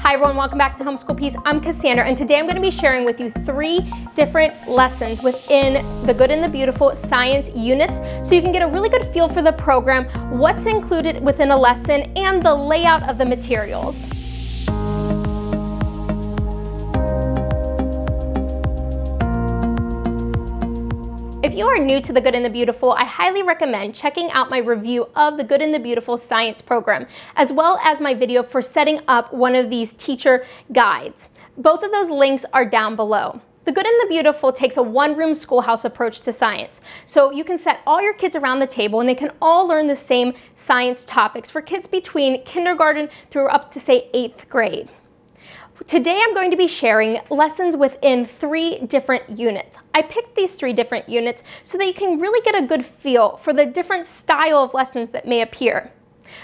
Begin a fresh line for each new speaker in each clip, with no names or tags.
Hi everyone, welcome back to Homeschool Piece. I'm Cassandra, and today I'm going to be sharing with you 3 different lessons within the Good and the Beautiful science units, so you can get a really good feel for the program, what's included within a lesson, and the layout of the materials. If you are new to the Good and the Beautiful, I highly recommend checking out my review of the Good and the Beautiful science program, as well as my video for setting up one of these teacher guides. Both of those links are down below. The Good and the Beautiful takes a one-room schoolhouse approach to science. So you can set all your kids around the table and they can all learn the same science topics for kids between kindergarten through up to, say, 8th grade. Today I'm going to be sharing lessons within 3 different units. I picked these 3 different units so that you can really get a good feel for the different style of lessons that may appear.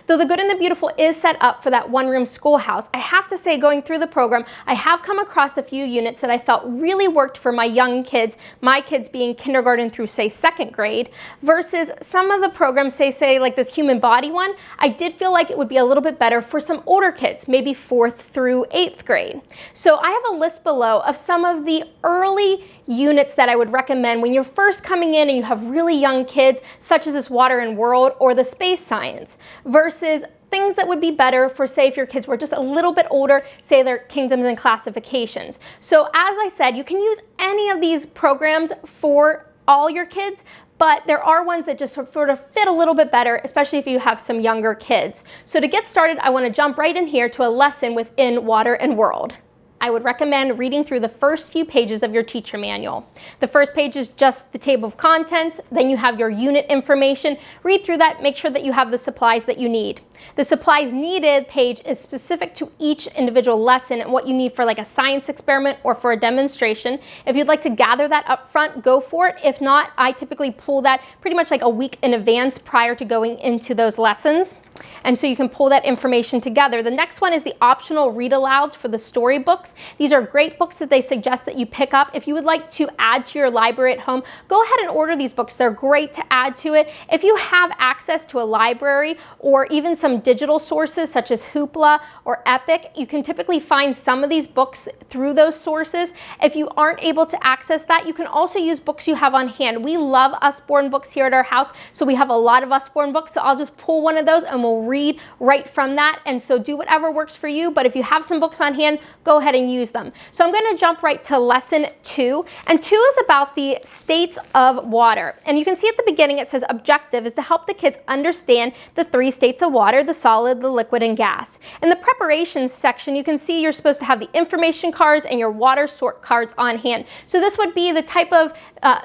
Though the Good and the Beautiful is set up for that one-room schoolhouse, I have to say, going through the program, I have come across a few units that I felt really worked for my young kids, my kids being kindergarten through, say, 2nd grade, versus some of the programs, say like this human body one, I did feel like it would be a little bit better for some older kids, maybe 4th through 8th grade. So I have a list below of some of the early units that I would recommend when you're first coming in and you have really young kids, such as this Water and World or the space science, versus things that would be better for, say, if your kids were just a little bit older, say their kingdoms and classifications. So as I said, you can use any of these programs for all your kids, but there are ones that just sort of fit a little bit better, especially if you have some younger kids. So to get started, I want to jump right in here to a lesson within Water and World. I would recommend reading through the first few pages of your teacher manual. The first page is just the table of contents, then you have your unit information. Read through that, make sure that you have the supplies that you need. The supplies needed page is specific to each individual lesson and what you need for like a science experiment or for a demonstration. If you'd like to gather that up front, go for it. If not, I typically pull that pretty much like a week in advance prior to going into those lessons. And so you can pull that information together. The next one is the optional read alouds for the storybooks. These are great books that they suggest that you pick up. If you would like to add to your library at home, go ahead and order these books. They're great to add to it. If you have access to a library or even some digital sources such as Hoopla or Epic, you can typically find some of these books through those sources. If you aren't able to access that, you can also use books you have on hand. We love Usborne books here at our house, so we have a lot of Usborne books, so I'll just pull one of those and we'll read right from that. And so do whatever works for you, but if you have some books on hand, go ahead and use them. So I'm going to jump right to lesson 2, and 2 is about the states of water. And you can see at the beginning it says objective is to help the kids understand the 3 states of water: the solid, the liquid, and gas. In the preparations section, you can see you're supposed to have the information cards and your water sort cards on hand. So this would be the type of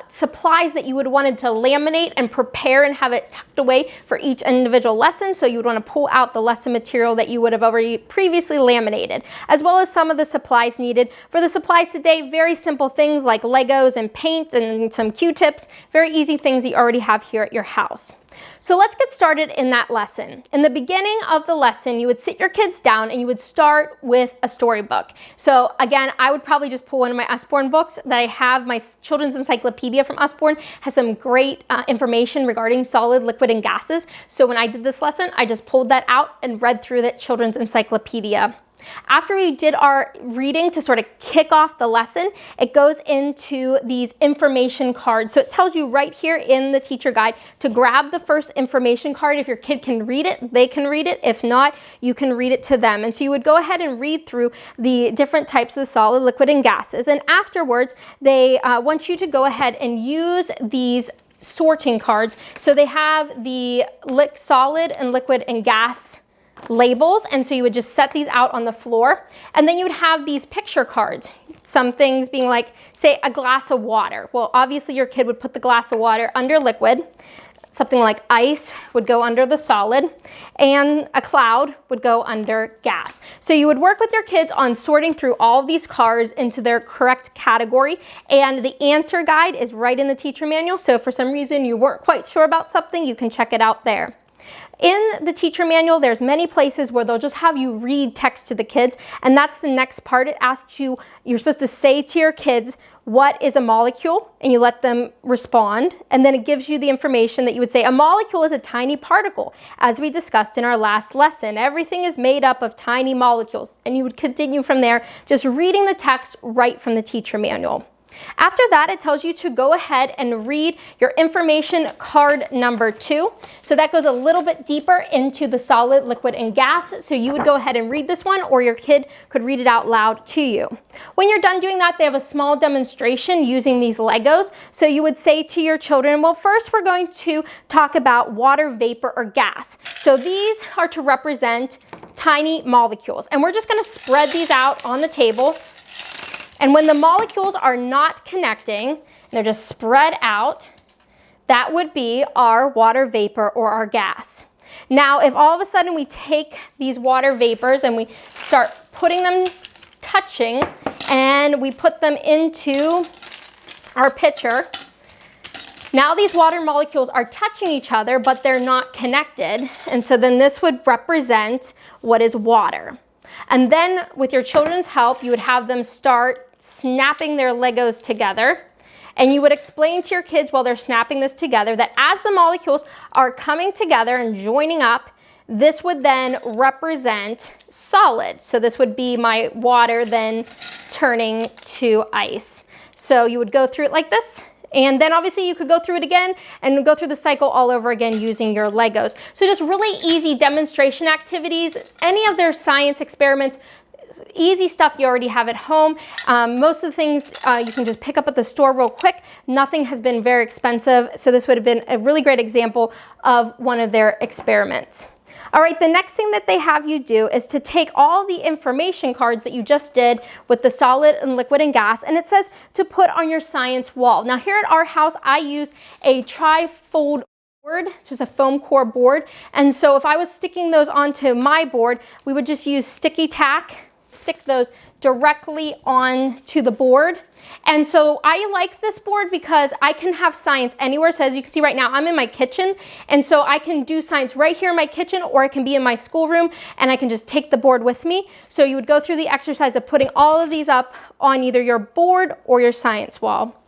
supplies that you would want to laminate and prepare and have it tucked away for each individual lesson. So you would want to pull out the lesson material that you would have already previously laminated, as well as some of the supplies needed. For the supplies today, very simple things like Legos and paint and some Q-tips, very easy things you already have here at your house. So let's get started in that lesson. In the beginning of the lesson, you would sit your kids down and you would start with a storybook. So again, I would probably just pull one of my Usborne books that I have. My children's encyclopedia from Usborne has some great information regarding solid, liquid, and gases. So when I did this lesson, I just pulled that out and read through that children's encyclopedia. After we did our reading to sort of kick off the lesson, it goes into these information cards. So it tells you right here in the teacher guide to grab the first information card. If your kid can read it, they can read it. If not, you can read it to them. And so you would go ahead and read through the different types of the solid, liquid, and gases. And afterwards, they want you to go ahead and use these sorting cards. So they have the solid and liquid and gas labels, and so you would just set these out on the floor, and then you would have these picture cards. Some things being like, say, a glass of water. Well, obviously your kid would put the glass of water under liquid. Something like ice would go under the solid, and a cloud would go under gas. So you would work with your kids on sorting through all of these cards into their correct category, and the answer guide is right in the teacher manual. So if for some reason you weren't quite sure about something, you can check it out there. In the teacher manual, there's many places where they'll just have you read text to the kids, and that's the next part. It asks you, you're supposed to say to your kids, what is a molecule? And you let them respond, and then it gives you the information that you would say, a molecule is a tiny particle. As we discussed in our last lesson, everything is made up of tiny molecules, and you would continue from there, just reading the text right from the teacher manual. After that, it tells you to go ahead and read your information card number 2. So that goes a little bit deeper into the solid, liquid, and gas. So you would go ahead and read this one, or your kid could read it out loud to you. When you're done doing that, they have a small demonstration using these Legos. So you would say to your children, well, first we're going to talk about water, vapor, or gas. So these are to represent tiny molecules. And we're just going to spread these out on the table. And when the molecules are not connecting, they're just spread out, that would be our water vapor or our gas. Now, if all of a sudden we take these water vapors and we start putting them, touching, and we put them into our pitcher, now these water molecules are touching each other, but they're not connected. And so then this would represent what is water. And then with your children's help, you would have them start snapping their Legos together. And you would explain to your kids while they're snapping this together that as the molecules are coming together and joining up, this would then represent solid. So this would be my water then turning to ice. So you would go through it like this. And then obviously you could go through it again and go through the cycle all over again using your Legos. So just really easy demonstration activities. Any of their science experiments, easy stuff you already have at home. Most of the things you can just pick up at the store real quick. Nothing has been very expensive. So this would have been a really great example of one of their experiments. All right, the next thing that they have you do is to take all the information cards that you just did with the solid and liquid and gas, and it says to put on your science wall. Now here at our house, I use a tri-fold board, just a foam core board. And so if I was sticking those onto my board, we would just use sticky tack, stick those directly onto the board. And so I like this board because I can have science anywhere. So as you can see right now, I'm in my kitchen. And so I can do science right here in my kitchen, or I can be in my schoolroom and I can just take the board with me. So you would go through the exercise of putting all of these up on either your board or your science wall.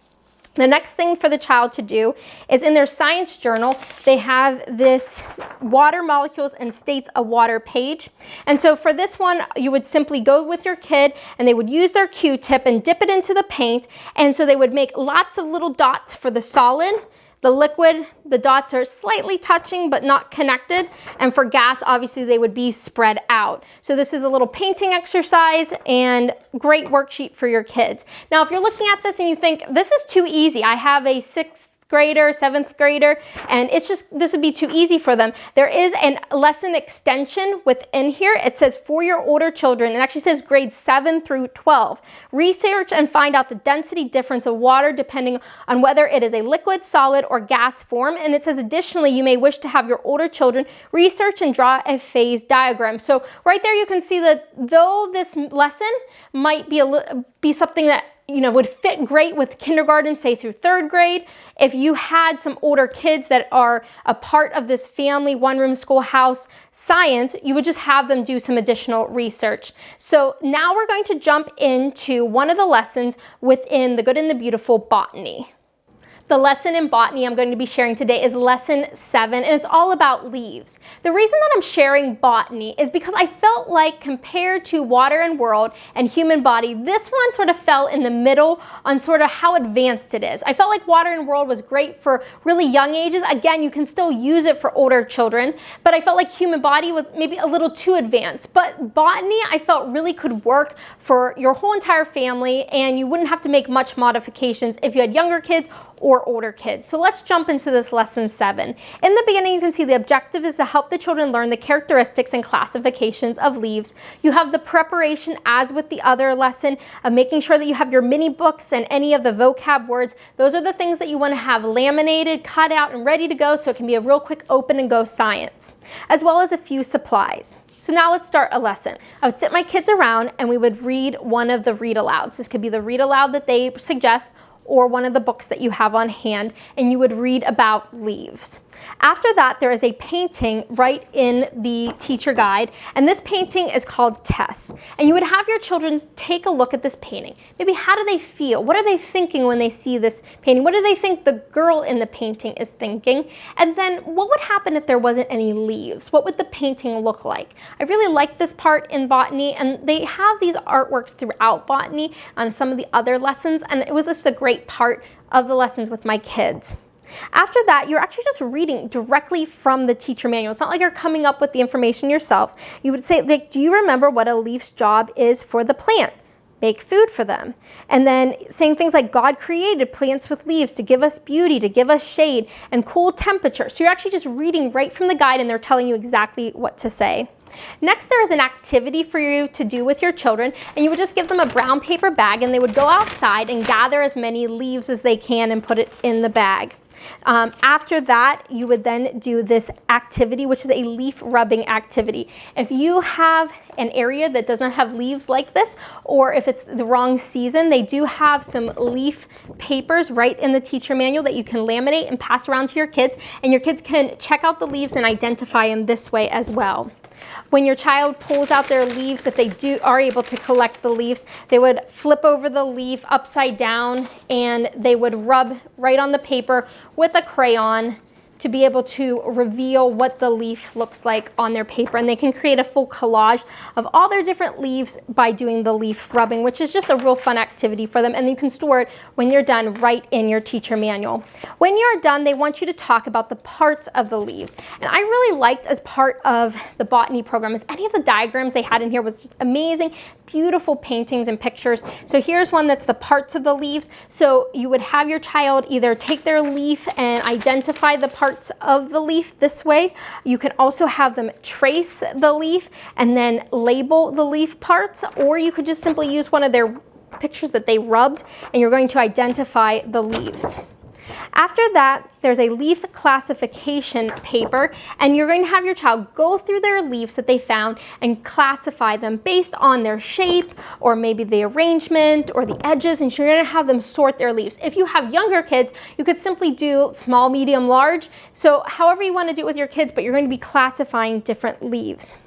The next thing for the child to do is in their science journal, they have this water molecules and states of water page. And so for this one, you would simply go with your kid and they would use their Q-tip and dip it into the paint. And so they would make lots of little dots for the solid. The liquid, the dots are slightly touching but not connected. And for gas, obviously they would be spread out. So this is a little painting exercise and great worksheet for your kids. Now, if you're looking at this and you think, this is too easy, I have a 6th grader, 7th grader, and this would be too easy for them. There is a lesson extension within here. It says for your older children, it actually says grades 7 through 12. Research and find out the density difference of water depending on whether it is a liquid, solid, or gas form. And it says additionally, you may wish to have your older children research and draw a phase diagram. So right there you can see that though this lesson might be something that would fit great with kindergarten, say through 3rd grade. If you had some older kids that are a part of this family one-room schoolhouse science, you would just have them do some additional research. So now we're going to jump into one of the lessons within the Good and the Beautiful Botany. The lesson in botany I'm going to be sharing today is lesson 7, and it's all about leaves. The reason that I'm sharing botany is because I felt like compared to water and world and human body, this one sort of fell in the middle on sort of how advanced it is. I felt like water and world was great for really young ages. Again, you can still use it for older children, but I felt like human body was maybe a little too advanced. But botany, I felt really could work for your whole entire family, and you wouldn't have to make much modifications if you had younger kids or older kids. So let's jump into this lesson 7. In the beginning, you can see the objective is to help the children learn the characteristics and classifications of leaves. You have the preparation as with the other lesson of making sure that you have your mini books and any of the vocab words. Those are the things that you want to have laminated, cut out, and ready to go so it can be a real quick open and go science, as well as a few supplies. So now let's start a lesson. I would sit my kids around and we would read one of the read alouds. This could be the read aloud that they suggest or one of the books that you have on hand, and you would read about leaves. After that, there is a painting right in the teacher guide, and this painting is called Tess. And you would have your children take a look at this painting. Maybe how do they feel? What are they thinking when they see this painting? What do they think the girl in the painting is thinking? And then what would happen if there wasn't any leaves? What would the painting look like? I really like this part in botany, and they have these artworks throughout botany on some of the other lessons, and it was just a great part of the lessons with my kids. After that, you're actually just reading directly from the teacher manual. It's not like you're coming up with the information yourself. You would say, like, do you remember what a leaf's job is for the plant? Make food for them. And then saying things like, God created plants with leaves to give us beauty, to give us shade, and cool temperature. So you're actually just reading right from the guide, and they're telling you exactly what to say. Next, there is an activity for you to do with your children, and you would just give them a brown paper bag, and they would go outside and gather as many leaves as they can and put it in the bag. After that, you would then do this activity, which is a leaf rubbing activity. If you have an area that doesn't have leaves like this, or if it's the wrong season, they do have some leaf papers right in the teacher manual that you can laminate and pass around to your kids, and your kids can check out the leaves and identify them this way as well. When your child pulls out their leaves, if they are able to collect the leaves, they would flip over the leaf upside down, and they would rub right on the paper with a crayon to be able to reveal what the leaf looks like on their paper. And they can create a full collage of all their different leaves by doing the leaf rubbing, which is just a real fun activity for them. And you can store it when you're done right in your teacher manual. When you're done, they want you to talk about the parts of the leaves. And I really liked, as part of the botany program, is any of the diagrams they had in here was just amazing, beautiful paintings and pictures. So here's one that's the parts of the leaves. So you would have your child either take their leaf and identify the parts of the leaf this way. You can also have them trace the leaf and then label the leaf parts, or you could just simply use one of their pictures that they rubbed, and you're going to identify the leaves. After that, there's a leaf classification paper, and you're going to have your child go through their leaves that they found and classify them based on their shape, or maybe the arrangement or the edges, and you're going to have them sort their leaves. If you have younger kids, you could simply do small, medium, large. So however you want to do it with your kids, but you're going to be classifying different leaves.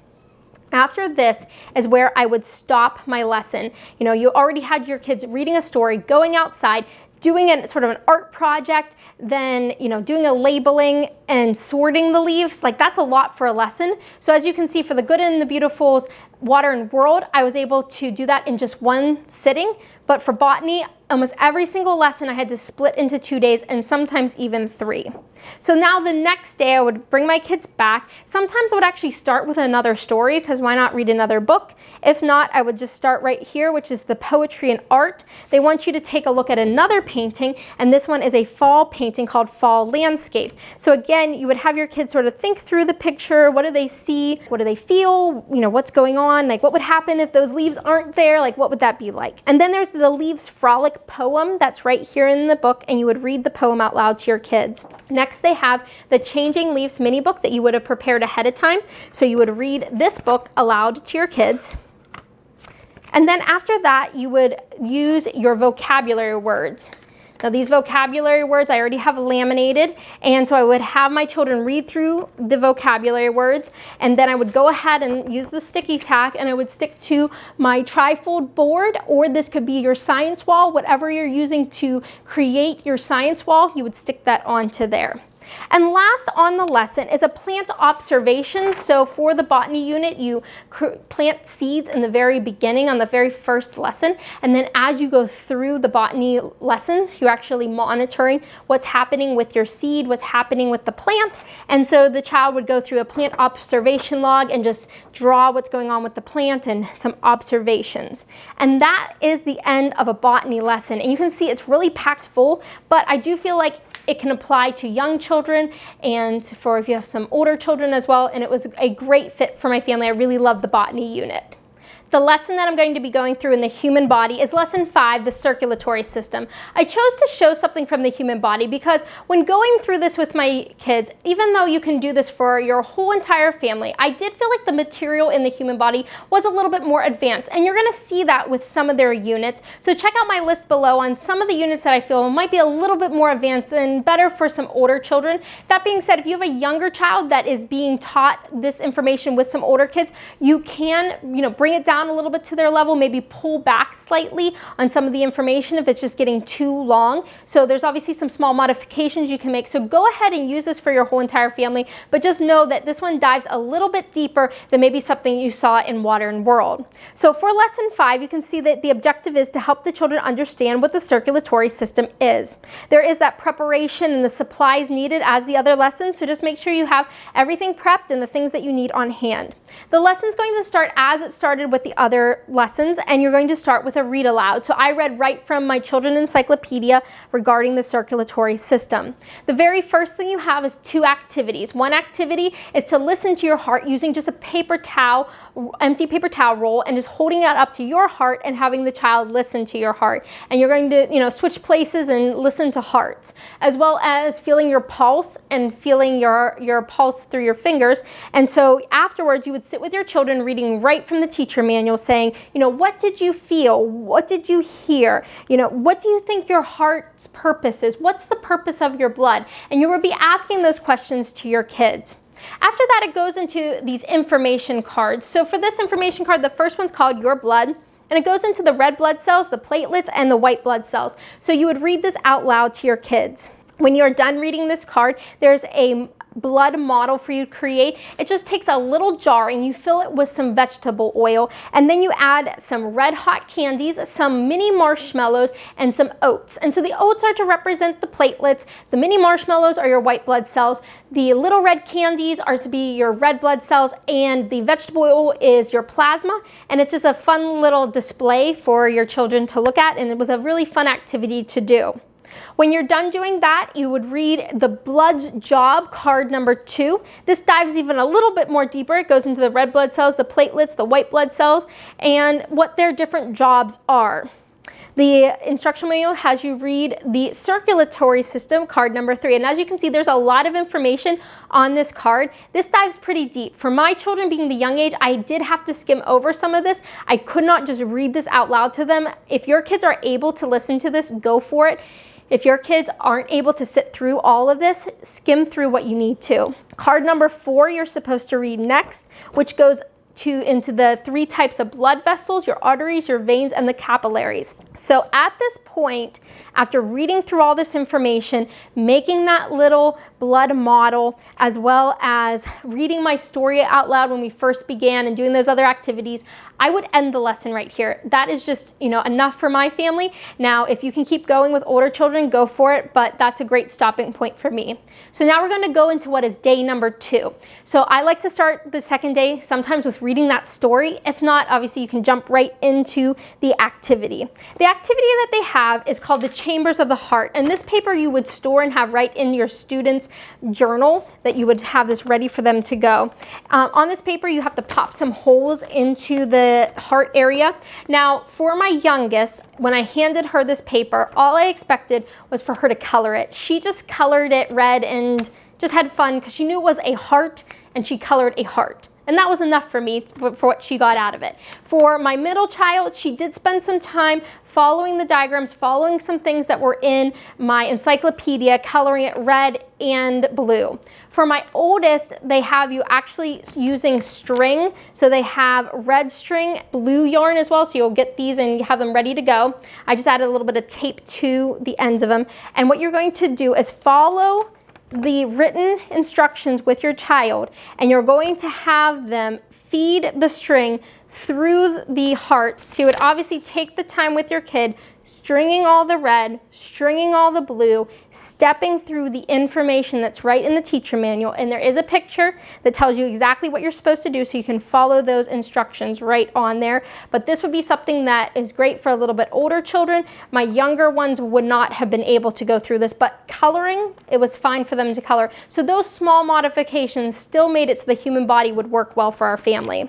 After this is where I would stop my lesson. You know, you already had your kids reading a story, going outside, doing a sort of an art project, then, you know, doing a labeling and sorting the leaves. Like, that's a lot for a lesson. So as you can see, for the Good and the Beautiful's Water and World, I was able to do that in just one sitting. But for botany, almost every single lesson I had to split into 2 days, and sometimes even 3. So now the next day I would bring my kids back. Sometimes I would actually start with another story, because why not read another book? If not, I would just start right here, which is the poetry and art. They want you to take a look at another painting, and this one is a fall painting called Fall Landscape. So again, you would have your kids sort of think through the picture. What do they see? What do they feel? You know, what's going on? Like, what would happen if those leaves aren't there? Like, what would that be like? And then there's the Leaves Frolic poem that's right here in the book, and you would read the poem out loud to your kids. Next, they have the Changing Leaves mini book that you would have prepared ahead of time. So you would read this book aloud to your kids. And then after that, you would use your vocabulary words. Now, these vocabulary words I already have laminated, and so I would have my children read through the vocabulary words, and then I would go ahead and use the sticky tack, and I would stick to my trifold board, or this could be your science wall. Whatever you're using to create your science wall, you would stick that onto there. And last on the lesson is a plant observation. So for the botany unit, you plant seeds in the very beginning on the very first lesson. And then as you go through the botany lessons, you're actually monitoring what's happening with your seed, what's happening with the plant. And so the child would go through a plant observation log and just draw what's going on with the plant and some observations. And that is the end of a botany lesson. And you can see it's really packed full, but I do feel like it can apply to young children and for if you have some older children as well, and it was a great fit for my family. I really loved the botany unit. The lesson that I'm going to be going through in the human body is lesson 5, the circulatory system. I chose to show something from the human body because when going through this with my kids, even though you can do this for your whole entire family, I did feel like the material in the human body was a little bit more advanced, and you're going to see that with some of their units. So check out my list below on some of the units that I feel might be a little bit more advanced and better for some older children. That being said, if you have a younger child that is being taught this information with some older kids, you can, bring it down a little bit to their level, maybe pull back slightly on some of the information if it's just getting too long. So there's obviously some small modifications you can make. So go ahead and use this for your whole entire family, but just know that this one dives a little bit deeper than maybe something you saw in Modern World. So for lesson 5, you can see that the objective is to help the children understand what the circulatory system is. There is that preparation and the supplies needed as the other lessons, so just make sure you have everything prepped and the things that you need on hand. The lesson's going to start as it started with the other lessons, and you're going to start with a read aloud. So I read right from my children's encyclopedia regarding the circulatory system. The very first thing you have is 2 activities. One activity is to listen to your heart using just a paper towel, empty paper towel roll, and just holding it up to your heart and having the child listen to your heart. And you're going to, switch places and listen to hearts, as well as feeling your pulse and feeling your pulse through your fingers. And so afterwards, you would sit with your children reading right from the teacher manual saying, what did you feel? What did you hear? What do you think your heart's purpose is? What's the purpose of your blood? And you will be asking those questions to your kids. After that, it goes into these information cards. So for this information card, the first one's called Your Blood, and it goes into the red blood cells, the platelets, and the white blood cells. So you would read this out loud to your kids. When you're done reading this card, there's a blood model for you to create. It just takes a little jar and you fill it with some vegetable oil, and then you add some red hot candies, some mini marshmallows, and some oats. And so the oats are to represent the platelets, the mini marshmallows are your white blood cells, the little red candies are to be your red blood cells, and the vegetable oil is your plasma. And it's just a fun little display for your children to look at, and it was a really fun activity to do. When you're done doing that, you would read the blood's job, card number 2. This dives even a little bit more deeper. It goes into the red blood cells, the platelets, the white blood cells, and what their different jobs are. The instruction manual has you read the circulatory system, card number 3. And as you can see, there's a lot of information on this card. This dives pretty deep. For my children being the young age, I did have to skim over some of this. I could not just read this out loud to them. If your kids are able to listen to this, go for it. If your kids aren't able to sit through all of this, skim through what you need to. Card number 4, you're supposed to read next, which goes into the 3 types of blood vessels, your arteries, your veins, and the capillaries. So at this point, after reading through all this information, making that little blood model, as well as reading my story out loud when we first began and doing those other activities, I would end the lesson right here. That is just, enough for my family. Now, if you can keep going with older children, go for it, but that's a great stopping point for me. So now we're going to go into what is day number 2. So I like to start the second day sometimes with reading that story. If not, obviously you can jump right into the activity. The activity that they have is called the Chambers of the Heart, and this paper you would store and have right in your students' journal that you would have this ready for them to go. On this paper, you have to pop some holes into the heart area. Now, for my youngest, when I handed her this paper, all I expected was for her to color it. She just colored it red and just had fun because she knew it was a heart, and she colored a heart. And that was enough for me for what she got out of it. For my middle child, she did spend some time following the diagrams, following some things that were in my encyclopedia, coloring it red and blue. For my oldest, they have you actually using string. So they have red string, blue yarn as well. So you'll get these and have them ready to go. I just added a little bit of tape to the ends of them. And what you're going to do is follow the written instructions with your child, and you're going to have them feed the string through the heart. So you would obviously take the time with your kid, stringing all the red, stringing all the blue, stepping through the information that's right in the teacher manual. And there is a picture that tells you exactly what you're supposed to do, so you can follow those instructions right on there. But this would be something that is great for a little bit older children. My younger ones would not have been able to go through this, but coloring, it was fine for them to color. So those small modifications still made it so the human body would work well for our family.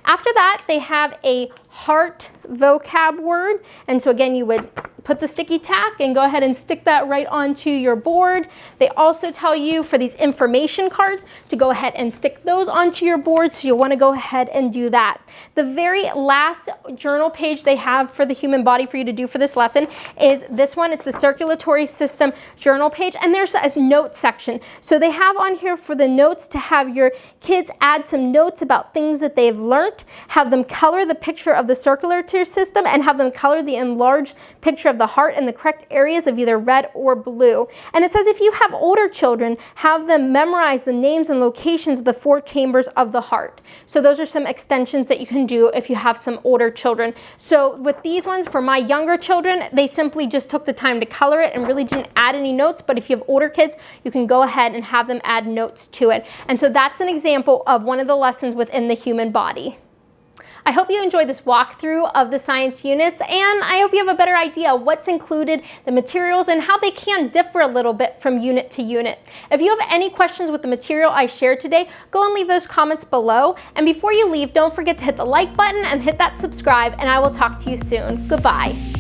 After that, they have a heart vocab word. And so again, you would put the sticky tack and go ahead and stick that right onto your board. They also tell you for these information cards to go ahead and stick those onto your board, so you'll want to go ahead and do that. The very last journal page they have for the human body for you to do for this lesson is this one. It's the circulatory system journal page, and there's a notes section. So they have on here for the notes to have your kids add some notes about things that they've learned, have them color the picture of the circulatory system, and have them color the enlarged picture of the heart in the correct areas of either red or blue. And it says if you have older children, have them memorize the names and locations of the 4 chambers of the heart. So those are some extensions that you can do if you have some older children. So with these ones, for my younger children, they simply just took the time to color it and really didn't add any notes. But if you have older kids, you can go ahead and have them add notes to it. And so that's an example of one of the lessons within the human body. I hope you enjoyed this walkthrough of the science units, and I hope you have a better idea of what's included, the materials, and how they can differ a little bit from unit to unit. If you have any questions with the material I shared today, go and leave those comments below. And before you leave, don't forget to hit the like button and hit that subscribe, and I will talk to you soon. Goodbye.